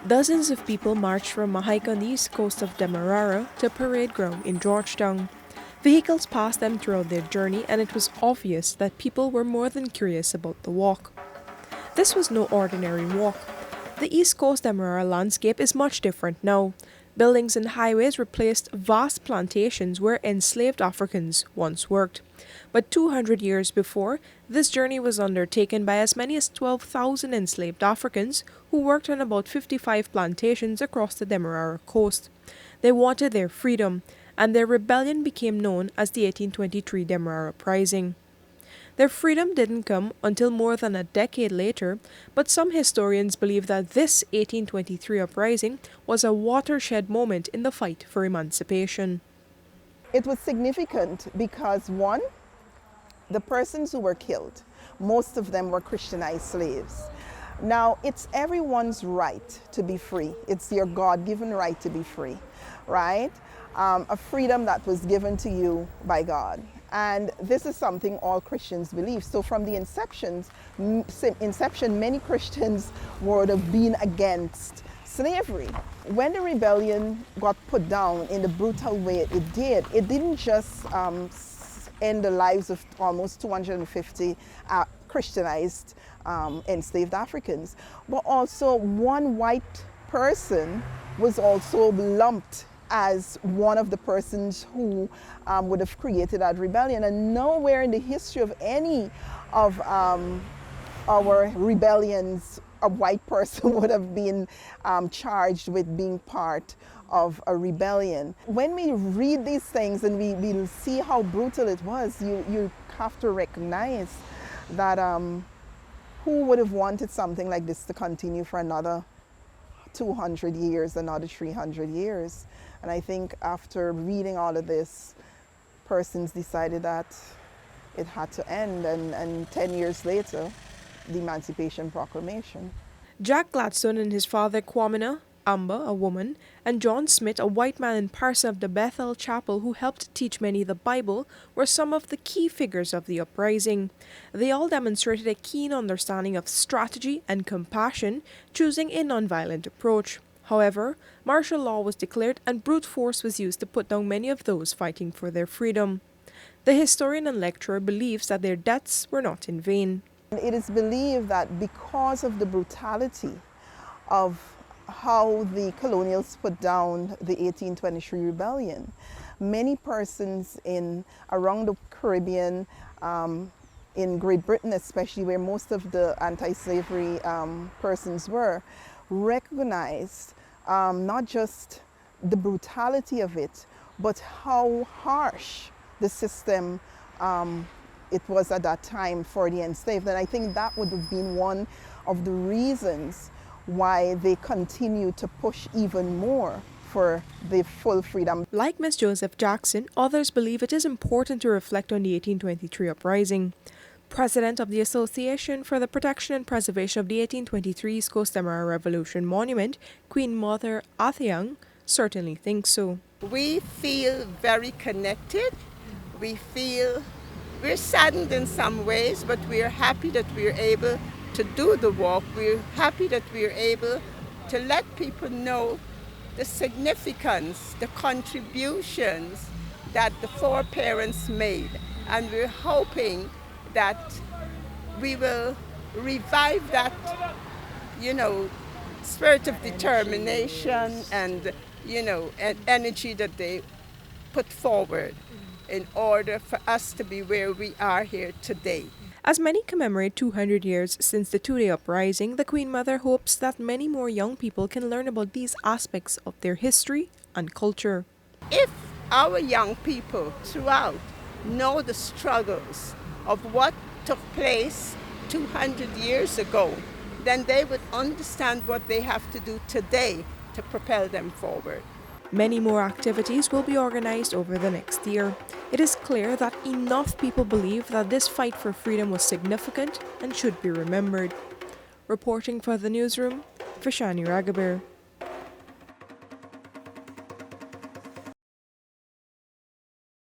Dozens of people marched from a hike on the east coast of Demerara to Parade Ground in Georgetown. Vehicles passed them throughout their journey, and it was obvious that people were more than curious about the walk. This was no ordinary walk. The East Coast Demerara landscape is much different now. Buildings and highways replaced vast plantations where enslaved Africans once worked. But 200 years before, this journey was undertaken by as many as 12,000 enslaved Africans who worked on about 55 plantations across the Demerara coast. They wanted their freedom, and their rebellion became known as the 1823 Demerara uprising. Their freedom didn't come until more than a decade later, but some historians believe that this 1823 uprising was a watershed moment in the fight for emancipation. It was significant because, one, the persons who were killed, most of them were Christianized slaves. Now, it's everyone's right to be free. It's your God-given right to be free, right? A freedom that was given to you by God. And this is something all Christians believe. So from the inception, many Christians would have been against slavery. When the rebellion got put down in the brutal way it didn't just end the lives of almost 250 Christianized enslaved Africans, but also one white person was also lumped as one of the persons who would have created that rebellion. And nowhere in the history of any of our rebellions a white person would have been charged with being part of a rebellion. When we read these things and we see how brutal it was, you have to recognize that who would have wanted something like this to continue for another 200 years, another 300 years. And I think after reading all of this, persons decided that it had to end, and 10 years later, the Emancipation Proclamation. Jack Gladstone and his father Kwamina, Amber, a woman, and John Smith, a white man and parson of the Bethel Chapel who helped teach many the Bible, were some of the key figures of the uprising. They all demonstrated a keen understanding of strategy and compassion, choosing a nonviolent approach. However, martial law was declared and brute force was used to put down many of those fighting for their freedom. The historian and lecturer believes that their deaths were not in vain. It is believed that because of the brutality of how the colonials put down the 1823 rebellion, many persons around the Caribbean, in Great Britain especially, where most of the anti-slavery persons were, recognized not just the brutality of it, but how harsh the system it was at that time for the enslaved. And I think that would have been one of the reasons why they continue to push even more for the full freedom. Like Ms. Joseph Jackson, others believe it is important to reflect on the 1823 uprising. President of the Association for the Protection and Preservation of the 1823 East Coast Demerara Revolution Monument, Queen Mother Athiang, certainly thinks so. We feel very connected. We're saddened in some ways, but we're happy that we're able to do the walk. We're happy that we're able to let people know the significance, the contributions that the foreparents made. And we're hoping that we will revive that, spirit of determination and, energy that they put forward in order for us to be where we are here today. As many commemorate 200 years since the two-day uprising, the Queen Mother hopes that many more young people can learn about these aspects of their history and culture. If our young people throughout know the struggles of what took place 200 years ago, then they would understand what they have to do today to propel them forward. Many more activities will be organized over the next year. It is clear that enough people believe that this fight for freedom was significant and should be remembered. Reporting for the newsroom, Vishani Raghaber.